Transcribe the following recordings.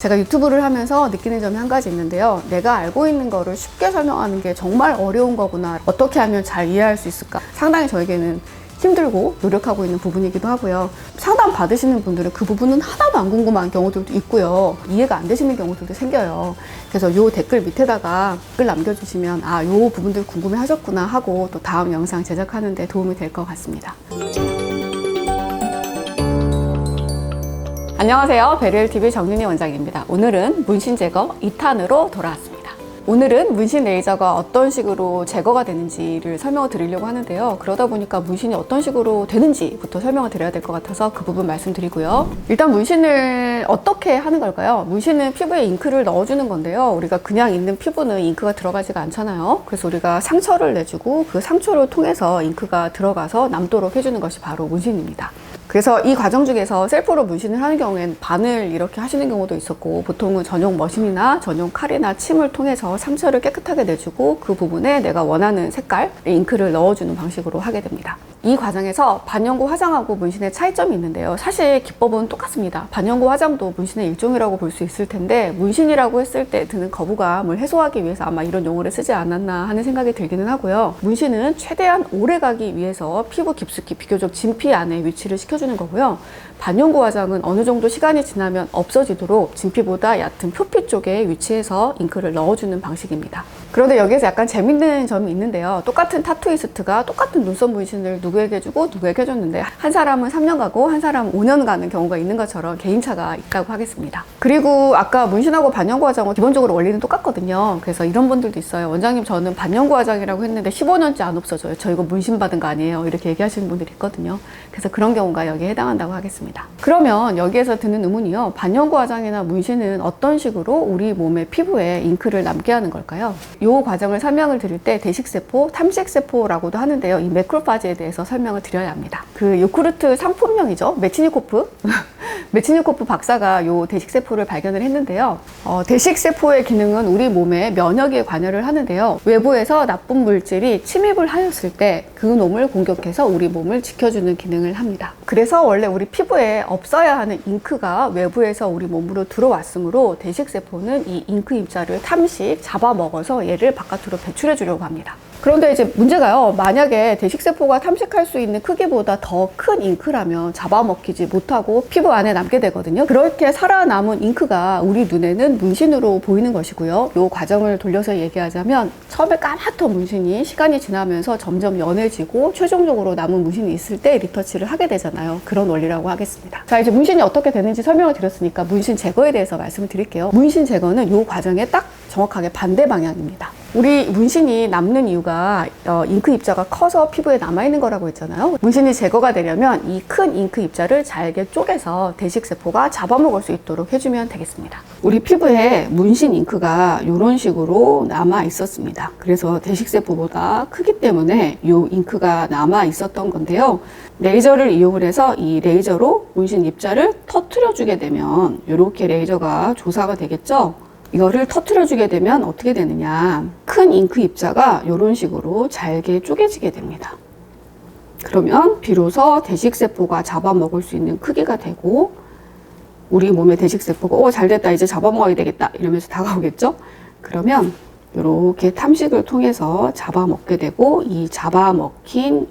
제가 유튜브를 하면서 느끼는 점이 한 가지 있는데요. 내가 알고 있는 거를 쉽게 설명하는 게 정말 어려운 거구나. 어떻게 하면 잘 이해할 수 있을까? 상당히 저에게는 힘들고 노력하고 있는 부분이기도 하고요. 상담 받으시는 분들은 그 부분은 하나도 안 궁금한 경우들도 있고요. 이해가 안 되시는 경우들도 생겨요. 그래서 요 댓글 밑에다가 댓글 남겨주시면 요 부분들 궁금해 하셨구나 하고 또 다음 영상 제작하는 데 도움이 될 것 같습니다. 안녕하세요. 베리엘TV 정윤희 원장입니다. 오늘은 문신 제거 2탄으로 돌아왔습니다. 오늘은 문신 레이저가 어떤 식으로 제거가 되는지를 설명을 드리려고 하는데요. 그러다 보니까 문신이 어떤 식으로 되는지부터 설명을 드려야 될 것 같아서 그 부분 말씀드리고요. 일단 문신을 어떻게 하는 걸까요? 문신은 피부에 잉크를 넣어주는 건데요. 우리가 그냥 있는 피부는 잉크가 들어가지가 않잖아요. 그래서 우리가 상처를 내주고 그 상처를 통해서 잉크가 들어가서 남도록 해주는 것이 바로 문신입니다. 그래서 이 과정 중에서 셀프로 문신을 하는 경우에는 반을 이렇게 하시는 경우도 있었고, 보통은 전용 머신이나 전용 칼이나 침을 통해서 상처를 깨끗하게 내주고 그 부분에 내가 원하는 색깔 잉크를 넣어주는 방식으로 하게 됩니다. 이 과정에서 반영구 화장하고 문신의 차이점이 있는데요. 사실 기법은 똑같습니다. 반영구 화장도 문신의 일종이라고 볼 수 있을 텐데, 문신이라고 했을 때 드는 거부감을 해소하기 위해서 아마 이런 용어를 쓰지 않았나 하는 생각이 들기는 하고요. 문신은 최대한 오래 가기 위해서 피부 깊숙이 비교적 진피 안에 위치를 시켜주는 거고요. 반영구 화장은 어느 정도 시간이 지나면 없어지도록 진피보다 얕은 표피 쪽에 위치해서 잉크를 넣어주는 방식입니다. 그런데 여기에서 약간 재밌는 점이 있는데요. 똑같은 타투이스트가 똑같은 눈썹 문신을 누구에게 해주고 누구에게 해줬는데, 한 사람은 3년 가고 한 사람은 5년 가는 경우가 있는 것처럼 개인차가 있다고 하겠습니다. 그리고 아까 문신하고 반영구 화장은 기본적으로 원리는 똑같거든요. 그래서 이런 분들도 있어요. 원장님, 저는 반영구 화장이라고 했는데 15년째 안 없어져요. 저 이거 문신 받은 거 아니에요? 이렇게 얘기하시는 분들이 있거든요. 그래서 그런 경우가 여기에 해당한다고 하겠습니다. 그러면 여기에서 드는 의문이요. 반영구 화장이나 문신은 어떤 식으로 우리 몸의 피부에 잉크를 남게 하는 걸까요? 이 과정을 설명을 드릴 때 대식세포, 탐식세포라고도 하는데요. 이 매크로파지에 대해서 설명을 드려야 합니다. 그 요구르트 상품명이죠. 메치니코프. 메치니코프 박사가 요 대식세포를 발견을 했는데요. 대식세포의 기능은 우리 몸에 면역에 관여를 하는데요. 외부에서 나쁜 물질이 침입을 하였을 때 그 놈을 공격해서 우리 몸을 지켜주는 기능을 합니다. 그래서 원래 우리 피부에 없어야 하는 잉크가 외부에서 우리 몸으로 들어왔으므로 대식세포는 이 잉크 입자를 탐식, 잡아먹어서 얘를 바깥으로 배출해 주려고 합니다. 그런데 이제 문제가요. 만약에 대식세포가 탐식할 수 있는 크기보다 더 큰 잉크라면 잡아먹히지 못하고 피부 안에 남게 되거든요. 그렇게 살아남은 잉크가 우리 눈에는 문신으로 보이는 것이고요. 이 과정을 돌려서 얘기하자면, 처음에 까맣던 문신이 시간이 지나면서 점점 연해지고 최종적으로 남은 문신이 있을 때 리터치를 하게 되잖아요. 그런 원리라고 하겠습니다. 자, 이제 문신이 어떻게 되는지 설명을 드렸으니까 문신 제거에 대해서 말씀을 드릴게요. 문신 제거는 이 과정에 딱 정확하게 반대 방향입니다. 우리 문신이 남는 이유가 잉크 입자가 커서 피부에 남아있는 거라고 했잖아요. 문신이 제거가 되려면 이 큰 잉크 입자를 잘게 쪼개서 대식세포가 잡아먹을 수 있도록 해주면 되겠습니다. 우리 피부에 문신 잉크가 이런 식으로 남아 있었습니다. 그래서 대식세포보다 크기 때문에 이 잉크가 남아 있었던 건데요. 레이저를 이용을 해서 이 레이저로 문신 입자를 터트려 주게 되면 이렇게 레이저가 조사가 되겠죠. 이거를 터트려 주게 되면 어떻게 되느냐, 큰 잉크 입자가 이런 식으로 잘게 쪼개지게 됩니다. 그러면 비로소 대식세포가 잡아먹을 수 있는 크기가 되고, 우리 몸의 대식세포가 잘됐다, 이제 잡아먹어야 되겠다 이러면서 다가오겠죠. 그러면 이렇게 탐식을 통해서 잡아먹게 되고, 이 잡아먹힌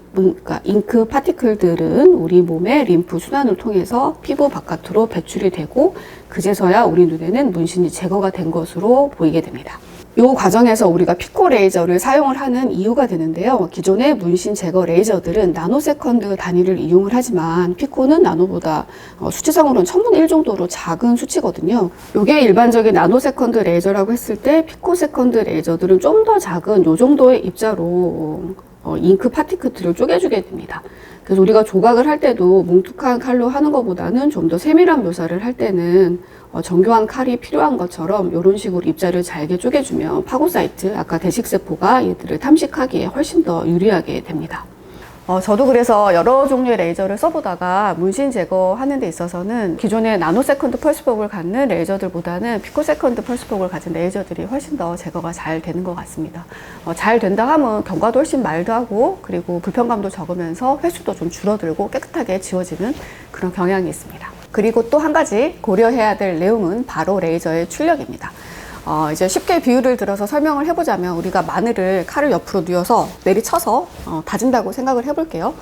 잉크 파티클들은 우리 몸의 림프 순환을 통해서 피부 바깥으로 배출이 되고, 그제서야 우리 눈에는 문신이 제거가 된 것으로 보이게 됩니다. 이 과정에서 우리가 피코 레이저를 사용을 하는 이유가 되는데요. 기존의 문신 제거 레이저들은 나노세컨드 단위를 이용을 하지만 피코는 나노보다 수치상으로는 1000분의 1 정도로 작은 수치거든요. 이게 일반적인 나노세컨드 레이저라고 했을 때, 피코세컨드 레이저들은 좀 더 작은 이 정도의 입자로 잉크 파티클들을 쪼개주게 됩니다. 그래서 우리가 조각을 할 때도 뭉툭한 칼로 하는 것보다는 좀 더 세밀한 묘사를 할 때는 정교한 칼이 필요한 것처럼 이런 식으로 입자를 잘게 쪼개주면 파고사이트, 아까 대식세포가 얘들을 탐식하기에 훨씬 더 유리하게 됩니다. 저도 그래서 여러 종류의 레이저를 써보다가 문신 제거하는 데 있어서는 기존의 나노세컨드 펄스폭을 갖는 레이저들보다는 피코세컨드 펄스폭을 가진 레이저들이 훨씬 더 제거가 잘 되는 것 같습니다. 잘 된다 하면 경과도 훨씬 말도하고, 그리고 불편감도 적으면서 횟수도 좀 줄어들고 깨끗하게 지워지는 그런 경향이 있습니다. 그리고 또 한 가지 고려해야 될 내용은 바로 레이저의 출력입니다. 이제 쉽게 비유를 들어서 설명을 해보자면 우리가 마늘을 칼을 옆으로 누워서 내리쳐서 다진다고 생각을 해볼게요.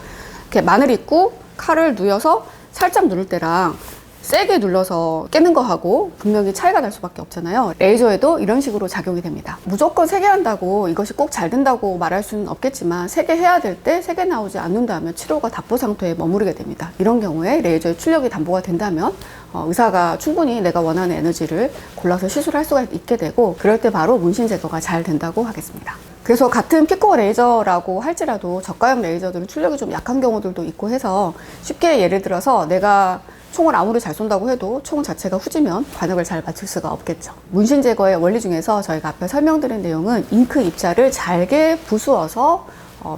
이렇게 마늘 있고 칼을 누워서 살짝 누를 때랑 세게 눌러서 깨는 거하고 분명히 차이가 날 수밖에 없잖아요. 레이저에도 이런 식으로 작용이 됩니다. 무조건 세게 한다고 이것이 꼭 잘 된다고 말할 수는 없겠지만 세게 해야 될 때 세게 나오지 않는다면 치료가 답보 상태에 머무르게 됩니다. 이런 경우에 레이저의 출력이 담보가 된다면 의사가 충분히 내가 원하는 에너지를 골라서 시술할 수가 있게 되고 그럴 때 바로 문신 제거가 잘 된다고 하겠습니다. 그래서 같은 피코 레이저라고 할지라도 저가형 레이저들은 출력이 좀 약한 경우들도 있고 해서 쉽게 예를 들어서 내가 총을 아무리 잘 쏜다고 해도 총 자체가 후지면 관역을 잘 맞출 수가 없겠죠. 문신 제거의 원리 중에서 저희가 앞에 설명드린 내용은 잉크 입자를 잘게 부수어서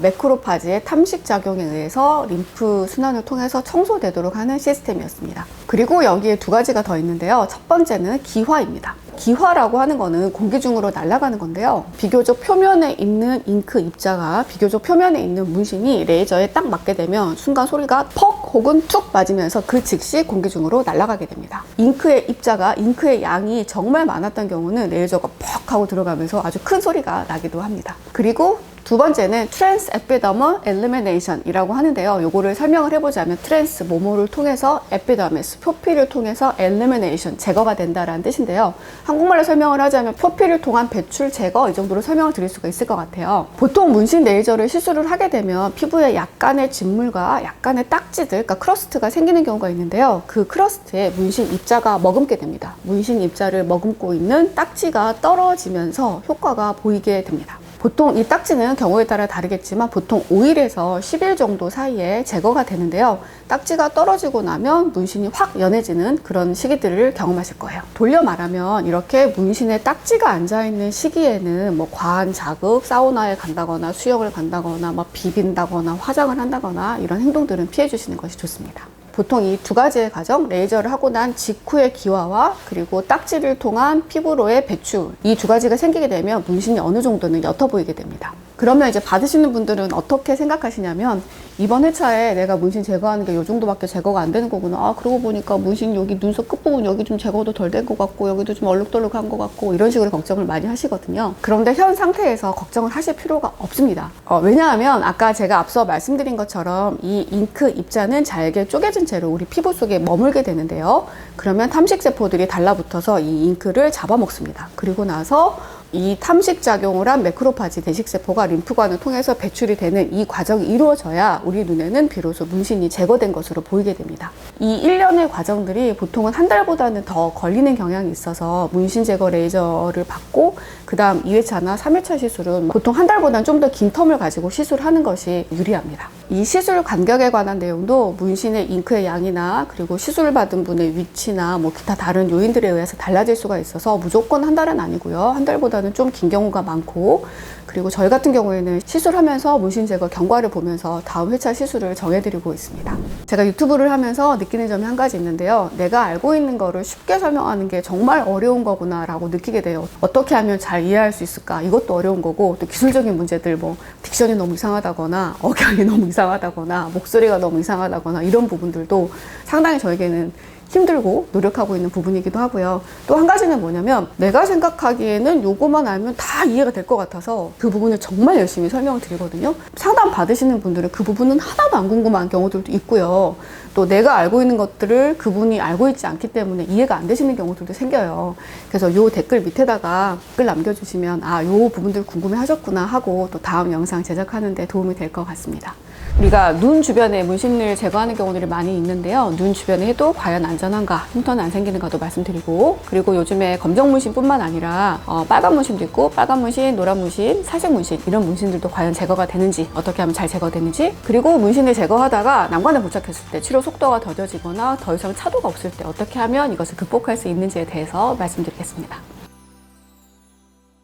매크로파지의 탐식 작용에 의해서 림프 순환을 통해서 청소되도록 하는 시스템이었습니다. 그리고 여기에 두 가지가 더 있는데요. 첫 번째는 기화입니다. 기화라고 하는 거는 공기 중으로 날아가는 건데요. 비교적 표면에 있는 잉크 입자가 비교적 표면에 있는 문신이 레이저에 딱 맞게 되면 순간 소리가 퍽 혹은 툭 맞으면서 그 즉시 공기 중으로 날아가게 됩니다. 잉크의 입자가 잉크의 양이 정말 많았던 경우는 레이저가 퍽 하고 들어가면서 아주 큰 소리가 나기도 합니다. 그리고 두 번째는 트랜스 에피더멀 엘리미네이션이라고 하는데요. 요거를 설명을 해보자면 트랜스 모모를 통해서 에피더미스 표피를 통해서 엘리미네이션 제거가 된다라는 뜻인데요. 한국말로 설명을 하자면 표피를 통한 배출 제거 이 정도로 설명을 드릴 수가 있을 것 같아요. 보통 문신 레이저를 시술을 하게 되면 피부에 약간의 진물과 약간의 딱지들, 그러니까 크러스트가 생기는 경우가 있는데요. 그 크러스트에 문신 입자가 머금게 됩니다. 문신 입자를 머금고 있는 딱지가 떨어지면서 효과가 보이게 됩니다. 보통 이 딱지는 경우에 따라 다르겠지만 보통 5일에서 10일 정도 사이에 제거가 되는데요. 딱지가 떨어지고 나면 문신이 확 연해지는 그런 시기들을 경험하실 거예요. 돌려 말하면 이렇게 문신에 딱지가 앉아있는 시기에는 뭐 과한 자극, 사우나에 간다거나 수영을 간다거나 뭐 비빈다거나 화장을 한다거나 이런 행동들은 피해 주시는 것이 좋습니다. 보통 이 두 가지의 과정, 레이저를 하고 난 직후의 기화와 그리고 딱지를 통한 피부로의 배출, 이 두 가지가 생기게 되면 문신이 어느 정도는 옅어 보이게 됩니다. 그러면 이제 받으시는 분들은 어떻게 생각하시냐면 이번 회차에 내가 문신 제거하는 게 이 정도밖에 제거가 안 되는 거구나. 아, 그러고 보니까 문신 여기 눈썹 끝부분 여기 좀 제거도 덜 된 것 같고 여기도 좀 얼룩덜룩한 것 같고 이런 식으로 걱정을 많이 하시거든요. 그런데 현 상태에서 걱정을 하실 필요가 없습니다. 왜냐하면 아까 제가 앞서 말씀드린 것처럼 이 잉크 입자는 잘게 쪼개진 채로 우리 피부 속에 머물게 되는데요. 그러면 탐식세포들이 달라붙어서 이 잉크를 잡아먹습니다. 그리고 나서 이 탐식 작용을 한 매크로파지 대식세포가 림프관을 통해서 배출이 되는 이 과정이 이루어져야 우리 눈에는 비로소 문신이 제거된 것으로 보이게 됩니다. 이 일련의 과정들이 보통은 한 달보다는 더 걸리는 경향이 있어서 문신 제거 레이저를 받고 그 다음 2회차나 3회차 시술은 보통 한 달보다는 좀 더 긴 텀을 가지고 시술하는 것이 유리합니다. 이 시술 간격에 관한 내용도 문신의 잉크의 양이나 그리고 시술을 받은 분의 위치나 뭐 기타 다른 요인들에 의해서 달라질 수가 있어서 무조건 한 달은 아니고요. 한 달보다는 좀 긴 경우가 많고 그리고 저희 같은 경우에는 시술하면서 문신 제거 경과를 보면서 다음 회차 시술을 정해드리고 있습니다. 제가 유튜브를 하면서 느끼는 점이 한 가지 있는데요. 내가 알고 있는 거를 쉽게 설명하는 게 정말 어려운 거구나 라고 느끼게 돼요. 어떻게 하면 잘 이해할 수 있을까? 이것도 어려운 거고 또 기술적인 문제들 뭐 딕션이 너무 이상하다거나 억양이 너무 이상하다거나 목소리가 너무 이상하다거나 이런 부분들도 상당히 저에게는 힘들고 노력하고 있는 부분이기도 하고요. 또 한 가지는 뭐냐면 내가 생각하기에는 요거만 알면 다 이해가 될 것 같아서 그 부분을 정말 열심히 설명을 드리거든요. 상담 받으시는 분들은 그 부분은 하나도 안 궁금한 경우들도 있고요. 또 내가 알고 있는 것들을 그분이 알고 있지 않기 때문에 이해가 안 되시는 경우들도 생겨요. 그래서 요 댓글 밑에다가 댓글 남겨주시면 아, 요 부분들 궁금해 하셨구나 하고 또 다음 영상 제작하는 데 도움이 될 것 같습니다. 우리가 눈 주변에 문신을 제거하는 경우들이 많이 있는데요. 눈 주변에 해도 과연 안전한가, 흉터는 안 생기는가도 말씀드리고 그리고 요즘에 검정 문신뿐만 아니라 빨간 문신도 있고 빨간 문신, 노란 문신, 살색 문신 이런 문신들도 과연 제거가 되는지 어떻게 하면 잘 제거되는지 그리고 문신을 제거하다가 난관에 부착했을 때 치료 속도가 더뎌지거나 더 이상 차도가 없을 때 어떻게 하면 이것을 극복할 수 있는지에 대해서 말씀드리겠습니다.